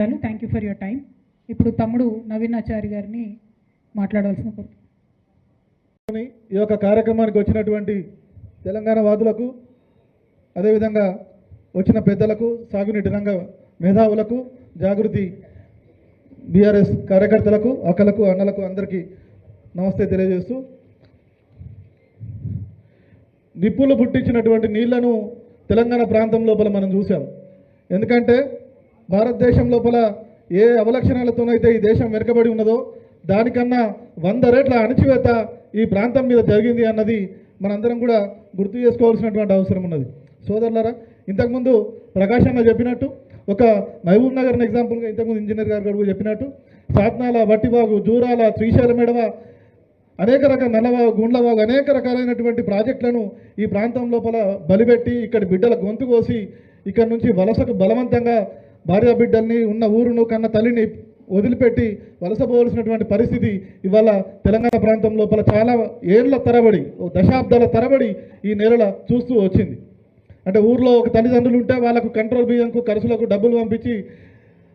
Thank you for your time. ఇప్పుడు తమ్ముడు నవీన్ ఆచారి గారిని మాట్లాడాల్సిన ఈ యొక్క కార్యక్రమానికి వచ్చినటువంటి తెలంగాణ వాదులకు, అదేవిధంగా వచ్చిన పెద్దలకు, సాగునీటి రంగ మేధావులకు, జాగృతి బీఆర్ఎస్ కార్యకర్తలకు, అక్కలకు, అన్నలకు అందరికీ నమస్తే తెలియజేస్తూ, నిప్పులు పుట్టించినటువంటి నీళ్లను తెలంగాణ ప్రాంతం లోపల మనం చూసాం. ఎందుకంటే భారతదేశం లోపల ఏ అవలక్షణాలతోనైతే ఈ దేశం వెనుకబడి ఉన్నదో దానికన్నా 100 రెట్ల అణచివేత ఈ ప్రాంతం మీద జరిగింది అన్నది మనందరం కూడా గుర్తు చేసుకోవాల్సినటువంటి అవసరం ఉన్నది. సోదరులారా, ఇంతకుముందు ప్రకాష్ అన్న చెప్పినట్టు, ఒక మహబూబ్ నగర్ని ఎగ్జాంపుల్గా ఇంతకుముందు ఇంజనీర్ గారు కూడా చెప్పినట్టు, సాత్నాల, వట్టిబాగు, జూరాల, శ్రీశైలం మెడవ, అనేక రకాల నల్లవాగు, గుండ్లవాగు, అనేక రకాలైనటువంటి ప్రాజెక్టులను ఈ ప్రాంతం లోపల బలిపెట్టి ఇక్కడ బిడ్డల గొంతు కోసి ఇక్కడ నుంచి వలసకు బలవంతంగా భార్య బిడ్డల్ని, ఉన్న ఊరును, కన్న తల్లిని వదిలిపెట్టి వలసపోవలసినటువంటి పరిస్థితి ఇవాళ తెలంగాణ ప్రాంతం లోపల చాలా ఏళ్ల తరబడి, దశాబ్దాల తరబడి ఈ నేలల చూస్తూ వచ్చింది. అంటే ఊర్లో ఒక తల్లిదండ్రులు ఉంటే వాళ్ళకు కంట్రోల్ బియ్యంకు, ఖర్చులకు డబ్బులు పంపించి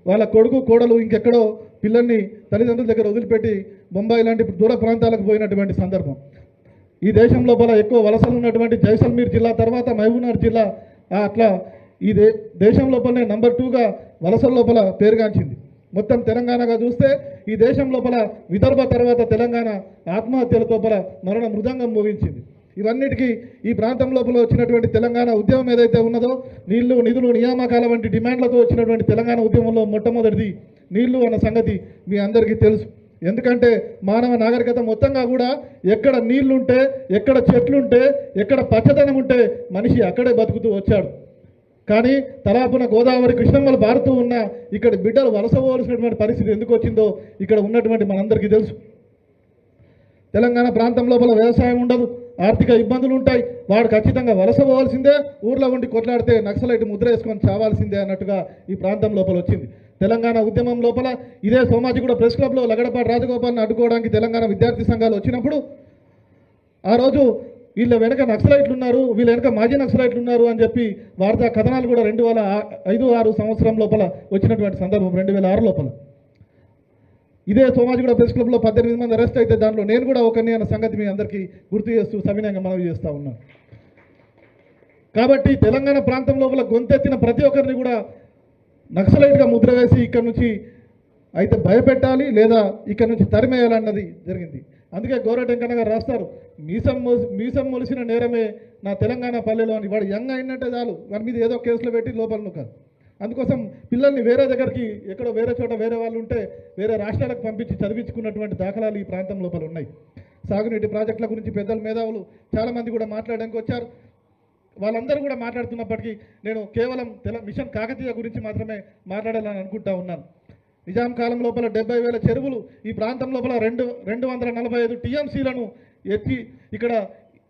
వాళ్ళ కొడుకు, కోడలు ఇంకెక్కడో పిల్లల్ని తల్లిదండ్రుల దగ్గర వదిలిపెట్టి బొంబాయి లాంటి దూర ప్రాంతాలకు పోయినటువంటి సందర్భం. ఈ దేశం లోపల ఎక్కువ వలసలు ఉన్నటువంటి జైసల్మీర్ జిల్లా తర్వాత మహబూబ్నగర్ జిల్లా అట్లా ఈ దేశం లోపలనే నంబర్ 2గా వలసల లోపల పేరుగాంచింది. మొత్తం తెలంగాణగా చూస్తే ఈ దేశం లోపల విదర్భ తర్వాత తెలంగాణ ఆత్మహత్యల లోపల మరణ మృదంగం మోగించింది. ఇవన్నిటికీ ఈ ప్రాంతం లోపల వచ్చినటువంటి తెలంగాణ ఉద్యమం ఏదైతే ఉన్నదో, నీళ్లు, నిధులు, నియామకాల వంటి డిమాండ్లతో వచ్చినటువంటి తెలంగాణ ఉద్యమంలో మొట్టమొదటిది నీళ్లు అన్న సంగతి మీ అందరికీ తెలుసు. ఎందుకంటే మానవ నాగరికత మొత్తంగా కూడా ఎక్కడ నీళ్లుంటే, ఎక్కడ చెట్లుంటే, ఎక్కడ పచ్చదనం ఉంటే మనిషి అక్కడే బతుకుతూ వచ్చాడు. కానీ తలాపున గోదావరి, కృష్ణమ్మలు బారుతూ ఉన్న ఇక్కడ బిడ్డలు వలసపోవలసినటువంటి పరిస్థితి ఎందుకు వచ్చిందో ఇక్కడ ఉన్నటువంటి మనందరికీ తెలుసు. తెలంగాణ ప్రాంతం లోపల వ్యవసాయం ఉండదు, ఆర్థిక ఇబ్బందులు ఉంటాయి, వాడు ఖచ్చితంగా వలస పోవాల్సిందే, ఊర్లో ఉండి కొట్లాడితే నక్సలైట్ ముద్ర వేసుకొని చావాల్సిందే అన్నట్టుగా ఈ ప్రాంతం లోపల వచ్చింది. తెలంగాణ ఉద్యమం లోపల ఇదే సోమాజిగూడ ప్రెస్ క్లబ్లో లగడపాటి రాజగోపాల్ని అడ్డుకోవడానికి తెలంగాణ విద్యార్థి సంఘాలు వచ్చినప్పుడు ఆ రోజు వీళ్ళ వెనక నక్సలైట్లు ఉన్నారు, వీళ్ళ వెనక మాజీ నక్సలైట్లు ఉన్నారు అని చెప్పి వార్తా కథనాలు కూడా 2005-06 సంవత్సరం లోపల వచ్చినటువంటి సందర్భం, 2006 లోపల. ఇదే సోమాజిగూడ ప్రెస్ క్లబ్లో 18 మంది అరెస్ట్ అయితే దాంట్లో నేను కూడా ఒకరిని అన్న సంగతి మీ అందరికీ గుర్తు చేస్తూ సవినయంగా మనవి చేస్తూ ఉన్నాను. కాబట్టి తెలంగాణ ప్రాంతం లోపల గొంతెత్తిన ప్రతి ఒక్కరిని కూడా నక్సలైట్గా ముద్ర వేసి ఇక్కడ నుంచి అయితే భయపెట్టాలి, లేదా ఇక్కడ నుంచి తరిమేయాలన్నది జరిగింది. అందుకే గోరటెంకన్న గారు రాస్తారు, మీసం మొలిసిన నేరమే నా తెలంగాణ పల్లెలో అని. వాడు యంగ్ అయినట్టే చాలు, వారి మీద ఏదో కేసులో పెట్టి లోపల నొక్కారు. అందుకోసం పిల్లల్ని వేరే దగ్గరికి, ఎక్కడో వేరే చోట వేరే వాళ్ళు ఉంటే వేరే రాష్ట్రాలకు పంపించి చదివించుకున్నటువంటి దాఖలాలు ఈ ప్రాంతం లోపల ఉన్నాయి. సాగునీటి ప్రాజెక్టుల గురించి పెద్దల మేధావులు చాలామంది కూడా మాట్లాడడానికి వచ్చారు. వాళ్ళందరూ కూడా మాట్లాడుతున్నప్పటికీ నేను కేవలం మిషన్ కాకతీయ గురించి మాత్రమే మాట్లాడాలని అనుకుంటా ఉన్నాను. నిజాం కాలం లోపల 70,000 చెరువులు ఈ ప్రాంతం లోపల 245 టీఎంసీలను ఎత్తి ఇక్కడ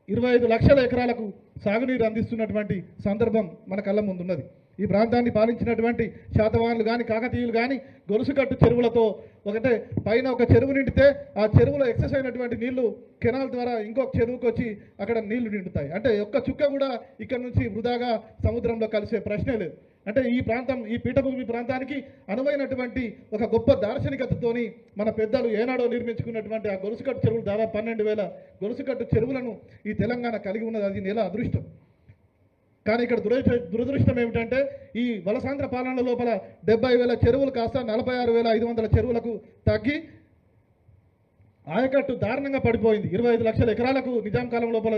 25 లక్షల ఎకరాలకు సాగునీరు అందిస్తున్నటువంటి సందర్భం మన కళ్ళ ముందున్నది. ఈ ప్రాంతాన్ని పాలించినటువంటి శాతవాహనులు కానీ, కాకతీయులు కానీ గొలుసుకట్టు చెరువులతో ఒకటే పైన ఒక చెరువు నిండితే ఆ చెరువులో ఎక్సెస్ అయినటువంటి నీళ్లు కెనాల్ ద్వారా ఇంకొక చెరువుకి వచ్చి అక్కడ నీళ్లు నిండుతాయి. అంటే ఒక్క చుక్క కూడా ఇక్కడ నుంచి వృధాగా సముద్రంలో కలిసే ప్రశ్నే లేదు. అంటే ఈ ప్రాంతం, ఈ పీఠభూమి ప్రాంతానికి అనువైనటువంటి ఒక గొప్ప దార్శనికతతోని మన పెద్దలు ఏనాడో నిర్మించుకున్నటువంటి ఆ గొలుసుకట్టు చెరువులు, దాదాపు 12,000 గొలుసుకట్టు చెరువులను ఈ తెలంగాణ కలిగి ఉన్నది. అది నెల అదృష్టం. కానీ ఇక్కడ దురదృష్టం ఏమిటంటే ఈ వలసాంధ్ర పాలన లోపల 70,000 చెరువులు కాస్త 46,500 చెరువులకు తగ్గి ఆయకట్టు దారుణంగా పడిపోయింది. 25 లక్షల ఎకరాలకు నిజాం కాలం లోపల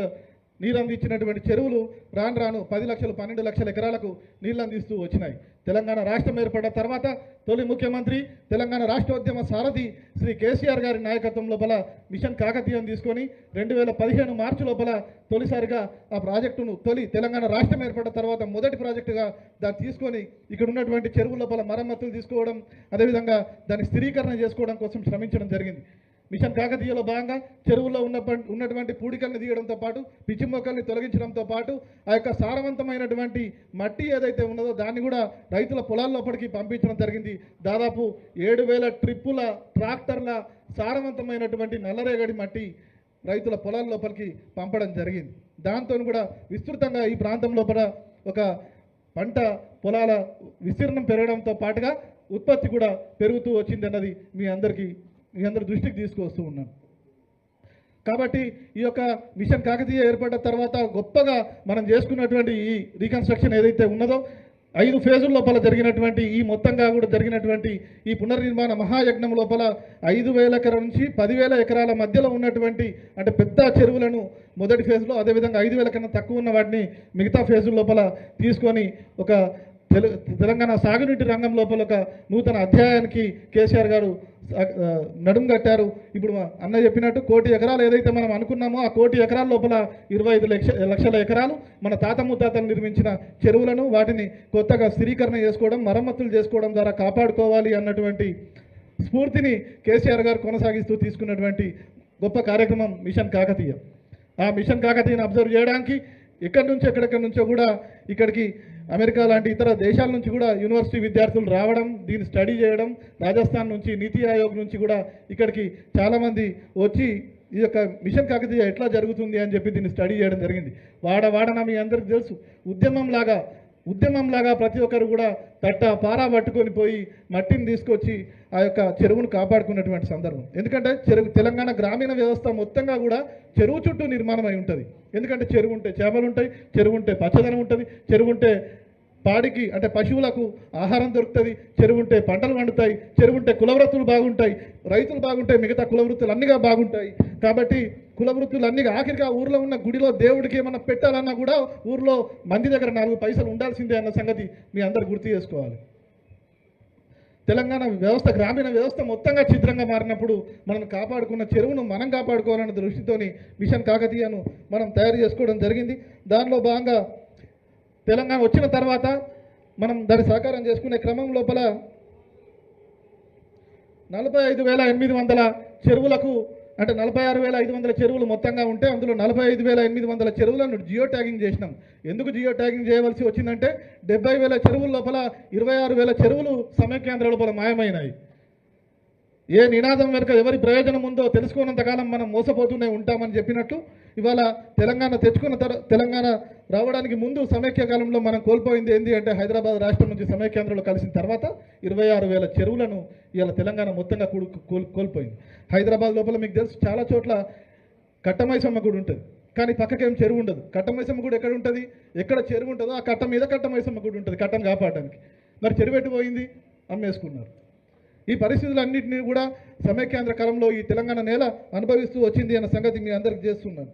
నీరు అందించినటువంటి చెరువులు రాను రాను 10 లక్షలు, 12 లక్షల ఎకరాలకు నీళ్లు అందిస్తూ వచ్చినాయి. తెలంగాణ రాష్ట్రం ఏర్పడిన తర్వాత తొలి ముఖ్యమంత్రి, తెలంగాణ రాష్ట్రోద్యమ సారథి శ్రీ కేసీఆర్ గారి నాయకత్వం లోపల మిషన్ కాకతీయం తీసుకొని 2015 మార్చి లోపల తొలిసారిగా ఆ ప్రాజెక్టును తెలంగాణ రాష్ట్రం ఏర్పడిన తర్వాత మొదటి ప్రాజెక్టుగా దాన్ని తీసుకొని ఇక్కడ ఉన్నటువంటి చెరువుల లోపల మరమ్మతులు తీసుకోవడం, అదేవిధంగా దాన్ని స్థిరీకరణ చేసుకోవడం కోసం శ్రమించడం జరిగింది. మిషన్ కాకతీయలో భాగంగా చెరువుల్లో ఉన్నటువంటి పూడికల్ని తీయడంతో పాటు, పిచ్చి మొక్కల్ని తొలగించడంతో పాటు ఆ యొక్క సారవంతమైనటువంటి మట్టి ఏదైతే ఉన్నదో దాన్ని కూడా రైతుల పొలాల లోపలికి పంపించడం జరిగింది. దాదాపు 7,000 ట్రిప్పుల ట్రాక్టర్ల సారవంతమైనటువంటి నల్లరేగడి మట్టి రైతుల పొలాల లోపలికి పంపడం జరిగింది. దాంతో కూడా విస్తృతంగా ఈ ప్రాంతం లోపల ఒక పంట పొలాల విస్తీర్ణం పెరగడంతో పాటుగా ఉత్పత్తి కూడా పెరుగుతూ వచ్చింది అన్నది మీ అందరి దృష్టికి తీసుకొస్తూ ఉన్నాను. కాబట్టి ఈ యొక్క మిషన్ కాకతీయ ఏర్పడ్డ తర్వాత గొప్పగా మనం చేసుకున్నటువంటి ఈ రీకన్స్ట్రక్షన్ ఏదైతే ఉన్నదో 5 ఫేజుల లోపల జరిగినటువంటి ఈ మొత్తంగా కూడా జరిగినటువంటి ఈ పునర్నిర్మాణ మహాయజ్ఞం లోపల 5,000 ఎకరాల నుంచి 10,000 ఎకరాల మధ్యలో ఉన్నటువంటి అంటే పెద్ద చెరువులను మొదటి ఫేజ్లో, అదేవిధంగా 5,000 కన్నా తక్కువ ఉన్న వాటిని మిగతా ఫేజుల లోపల తీసుకొని ఒక తెలంగాణ సాగునీటి రంగం లోపల ఒక నూతన అధ్యాయానికి కేసీఆర్ గారు నడుం కట్టారు. ఇప్పుడు అన్న చెప్పినట్టు 1 కోటి ఎకరాలు ఏదైతే మనం అనుకున్నామో ఆ 1 కోటి ఎకరాల లోపల 25 లక్షల ఎకరాలు మన తాత ముత్తాతలు నిర్మించిన చెరువులను వాటిని కొత్తగా స్థిరీకరణ చేసుకోవడం, మరమ్మతులు చేసుకోవడం ద్వారా కాపాడుకోవాలి అన్నటువంటి స్ఫూర్తిని కేసీఆర్ గారు కొనసాగిస్తూ తీసుకున్నటువంటి గొప్ప కార్యక్రమం మిషన్ కాకతీయ. ఆ మిషన్ కాకతీయను అబ్జర్వ్ చేయడానికి ఎక్కడెక్కడి నుంచో కూడా ఇక్కడికి అమెరికా లాంటి ఇతర దేశాల నుంచి కూడా యూనివర్సిటీ విద్యార్థులు రావడం, దీన్ని స్టడీ చేయడం, రాజస్థాన్ నుంచి, నీతి ఆయోగ్ నుంచి కూడా ఇక్కడికి చాలామంది వచ్చి ఈ యొక్క మిషన్ కాకతీయ ఎట్లా జరుగుతుంది అని చెప్పి దీన్ని స్టడీ చేయడం జరిగింది. వాడన మీ అందరికీ తెలుసు, ఉద్యమంలాగా ప్రతి ఒక్కరు కూడా పారా పట్టుకొని పోయి మట్టిని తీసుకొచ్చి ఆ యొక్క చెరువును కాపాడుకున్నటువంటి సందర్భం. ఎందుకంటే తెలంగాణ గ్రామీణ వ్యవస్థ మొత్తంగా కూడా చెరువు చుట్టూ నిర్మాణం అయి ఉంటుంది. ఎందుకంటే చెరువు ఉంటే చేపలు ఉంటాయి, చెరువు ఉంటే పచ్చదనం ఉంటుంది, చెరువు ఉంటే పాడికి అంటే పశువులకు ఆహారం దొరుకుతుంది, చెరువు ఉంటే పంటలు పండుతాయి, చెరువు ఉంటే కులవృత్తులు బాగుంటాయి, రైతులు బాగుంటాయి, మిగతా కులవృత్తులు అన్నిగా బాగుంటాయి. కాబట్టి కులవృత్తులు అన్నిగా ఆఖరిగా ఊర్లో ఉన్న గుడిలో దేవుడికి ఏమన్నా పెట్టాలన్నా కూడా ఊర్లో మంది దగ్గర 4 పైసలు ఉండాల్సిందే అన్న సంగతి మీ అందరు గుర్తు చేసుకోవాలి. తెలంగాణ వ్యవస్థ, గ్రామీణ వ్యవస్థ మొత్తంగా ఛిద్రంగా మారినప్పుడు మనం కాపాడుకున్న చెరువును మనం కాపాడుకోవాలన్న దృష్టితోని మిషన్ కాకతీయను మనం తయారు చేసుకోవడం జరిగింది. దానిలో భాగంగా తెలంగాణ వచ్చిన తర్వాత మనం దాన్ని సాకారం చేసుకునే క్రమం లోపల 45,800 చెరువులకు అంటే 46,500 చెరువులు మొత్తంగా ఉంటే అందులో 45,800 చెరువులను జియో ట్యాగింగ్ చేసినాం. ఎందుకు జియో ట్యాగింగ్ చేయవలసి వచ్చిందంటే 70,000 చెరువుల లోపల 26,000 చెరువులు సమైక్యాంధ్ర లోపల మాయమైనాయి. ఏ నినాదం వెనుక ఎవరి ప్రయోజనం ఉందో తెలుసుకున్నంతకాలం మనం మోసపోతూనే ఉంటామని చెప్పినట్టు ఇవాళ తెలంగాణ రావడానికి ముందు సమైక్య కాలంలో మనం కోల్పోయింది ఏంటి అంటే హైదరాబాద్ రాష్ట్రం నుంచి సమైక్యాంధ్రలో కలిసిన తర్వాత 26,000 చెరువులను ఇవాళ తెలంగాణ మొత్తంగా కోల్పోయింది. హైదరాబాద్ లోపల మీకు తెలుసు చాలా చోట్ల కట్టమైసమ్మ గుడి ఉంటుంది, కానీ పక్కకేం చెరువు ఉండదు. కట్టమైసమ్మ గుడి ఎక్కడ ఉంటుంది? ఎక్కడ చెరువు ఉంటుందో ఆ కట్ట మీద కట్టమైసమ్మ గుడి ఉంటుంది కట్టను కాపాడడానికి. మరి చెరువు ఎటు పోయింది? అమ్మేసుకున్నారు. ఈ పరిస్థితులన్నింటినీ కూడా సమైక్యాంధ్ర కాలంలో ఈ తెలంగాణ నేల అనుభవిస్తూ వచ్చింది అన్న సంగతి మీ అందరికి చేస్తున్నాను.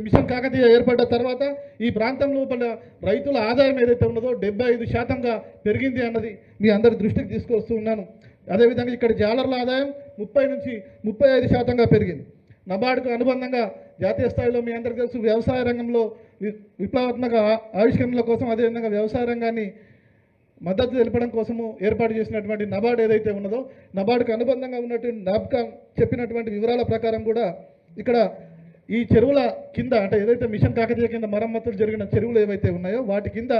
మిషన్ కాకతీయ ఏర్పడ్డ తర్వాత ఈ ప్రాంతం లోపల రైతుల ఆదాయం ఏదైతే ఉన్నదో 75% పెరిగింది అన్నది మీ అందరి దృష్టికి తీసుకొస్తూ ఉన్నాను. అదేవిధంగా ఇక్కడ జాలర్ల ఆదాయం 30 నుంచి 35% పెరిగింది. నబార్డుకు అనుబంధంగా జాతీయ స్థాయిలో మీ అందరికీ తెలుసు వ్యవసాయ రంగంలో విప్లవాత్మక ఆవిష్కరణల కోసం, అదేవిధంగా వ్యవసాయ రంగాన్ని మద్దతు తెలపడం కోసము ఏర్పాటు చేసినటువంటి నబార్డు ఏదైతే ఉన్నదో నబార్డుకు అనుబంధంగా ఉన్నటువంటి నాబ్కాన్ చెప్పినటువంటి వివరాల ప్రకారం కూడా ఇక్కడ ఈ చెరువుల కింద అంటే ఏదైతే మిషన్ కాకతీయ కింద మరమ్మతులు జరిగిన చెరువులు ఏవైతే ఉన్నాయో వాటి కింద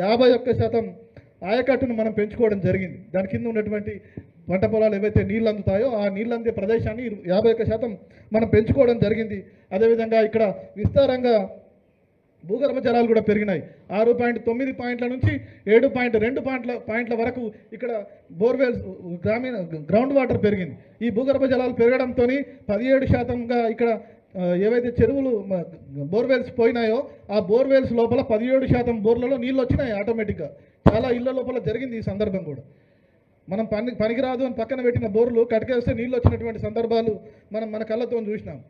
51% ఆయకట్టును మనం పెంచుకోవడం జరిగింది. దాని కింద ఉన్నటువంటి పంట పొలాలు ఏవైతే నీళ్ళు అందుతాయో ఆ నీళ్ళు అందే ప్రదేశాన్ని 51% మనం పెంచుకోవడం జరిగింది. అదేవిధంగా ఇక్కడ విస్తారంగా భూగర్భ జలాలు కూడా పెరిగినాయి. 6.9 పాయింట్ల నుంచి 7.2 పాయింట్ల వరకు ఇక్కడ బోర్వెల్స్ గ్రౌండ్ వాటర్ పెరిగింది. ఈ భూగర్భ జలాలు పెరగడంతో 17%గా ఇక్కడ ఏవైతే చెరువులు బోర్వెల్స్ పోయినాయో ఆ బోర్వెల్స్ లోపల 17% బోర్లలో నీళ్ళు వచ్చినాయి ఆటోమేటిక్గా. చాలా ఇళ్ల లోపల జరిగింది ఈ సందర్భం కూడా. మనం పనికిరాదు అని పక్కన పెట్టిన బోర్లు కటికేస్తే నీళ్ళు వచ్చినటువంటి సందర్భాలు మనం మన కళ్ళతో చూసినాం.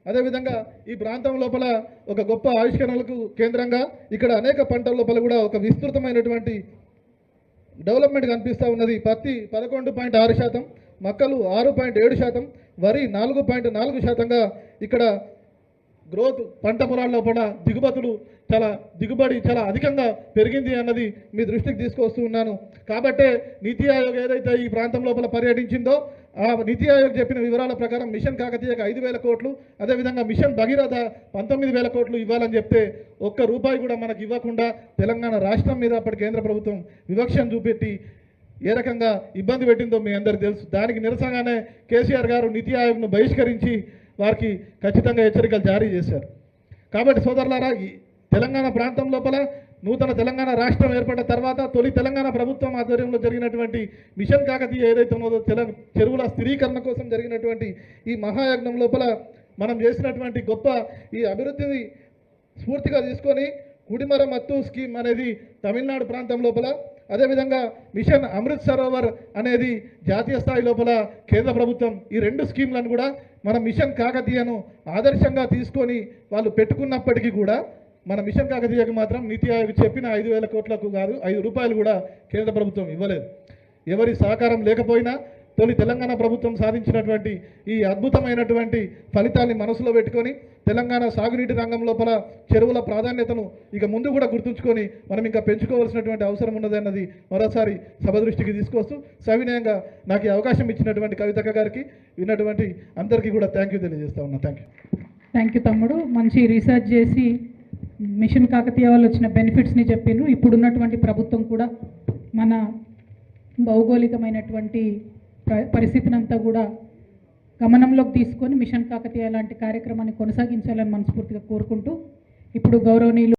అదేవిధంగా ఈ ప్రాంతం లోపల ఒక గొప్ప ఆవిష్కరణలకు కేంద్రంగా ఇక్కడ అనేక పంటల లోపల కూడా ఒక విస్తృతమైనటువంటి డెవలప్మెంట్ కనిపిస్తూ ఉన్నది. పత్తి 11.6%, మొక్కలు 6.7%, వరి 4.4%గా ఇక్కడ గ్రోత్ పంట పొలాల లోపల దిగుబడి చాలా అధికంగా పెరిగింది అన్నది మీ దృష్టికి తీసుకొస్తూ ఉన్నాను. కాబట్టే నీతి ఆయోగ్ ఏదైతే ఈ ప్రాంతం లోపల పర్యటించిందో ఆ నీతి ఆయోగ్ చెప్పిన వివరాల ప్రకారం మిషన్ కాకతీయకు 5,000 కోట్లు, అదేవిధంగా మిషన్ భగీరథ 19,000 కోట్లు ఇవ్వాలని చెప్తే ఒక్క రూపాయి కూడా మనకు ఇవ్వకుండా తెలంగాణ రాష్ట్రం మీద అప్పటి కేంద్ర ప్రభుత్వం వివక్షను చూపెట్టి ఏ రకంగా ఇబ్బంది పెట్టిందో మీ అందరికీ తెలుసు. దానికి నిరసనగానే కేసీఆర్ గారు నీతి ఆయోగ్ను బహిష్కరించి వారికి ఖచ్చితంగా హెచ్చరికలు జారీ చేశారు. కాబట్టి సోదరులారా, ఈ తెలంగాణ ప్రాంతం లోపల నూతన తెలంగాణ రాష్ట్రం ఏర్పడిన తర్వాత తొలి తెలంగాణ ప్రభుత్వం ఆధ్వర్యంలో జరిగినటువంటి మిషన్ కాకతీయ ఏదైతే ఉన్నదో చెరువుల స్థిరీకరణ కోసం జరిగినటువంటి ఈ మహాయజ్ఞం లోపల మనం చేసినటువంటి గొప్ప ఈ అభివృద్ధిని స్ఫూర్తిగా తీసుకొని కుడిమర మత్తు స్కీమ్ అనేది తమిళనాడు ప్రాంతం లోపల, అదేవిధంగా మిషన్ అమృత్ సరోవర్ అనేది జాతీయ స్థాయి లోపల కేంద్ర ప్రభుత్వం, ఈ రెండు స్కీమ్లను కూడా మన మిషన్ కాకతీయను ఆదర్శంగా తీసుకొని వాళ్ళు పెట్టుకున్నప్పటికీ కూడా మన మిషన్ కాకతీయకు మాత్రం నీతి ఆయోగ్ చెప్పిన 5,000 కోట్లకు కాదు 5 రూపాయలు కూడా కేంద్ర ప్రభుత్వం ఇవ్వలేదు. ఎవరి సహకారం లేకపోయినా తొలి తెలంగాణ ప్రభుత్వం సాధించినటువంటి ఈ అద్భుతమైనటువంటి ఫలితాన్ని మనసులో పెట్టుకొని తెలంగాణ సాగునీటి రంగం లోపల చెరువుల ప్రాధాన్యతను ఇక ముందు కూడా గుర్తుంచుకొని మనం ఇంకా పెంచుకోవాల్సినటువంటి అవసరం ఉన్నదన్నది మరోసారి సభ దృష్టికి తీసుకొస్తూ సవినయంగా నాకు ఈ అవకాశం ఇచ్చినటువంటి కవితక్క గారికి విన్నటువంటి అందరికీ కూడా థ్యాంక్ యూ తెలియజేస్తా ఉన్నా. థ్యాంక్ యూ తమ్ముడు. మంచి రీసెర్చ్ చేసి మిషన్ కాకతీయ వాళ్ళు వచ్చిన బెనిఫిట్స్ని చెప్పిండ్రు. ఇప్పుడున్నటువంటి ప్రభుత్వం కూడా మన భౌగోళికమైనటువంటి పరిస్థితిని అంతా కూడా గమనంలోకి తీసుకొని మిషన్ కాకతీయ లాంటి కార్యక్రమాన్ని కొనసాగించాలని మనస్ఫూర్తిగా కోరుకుంటూ ఇప్పుడు గౌరవనీయులు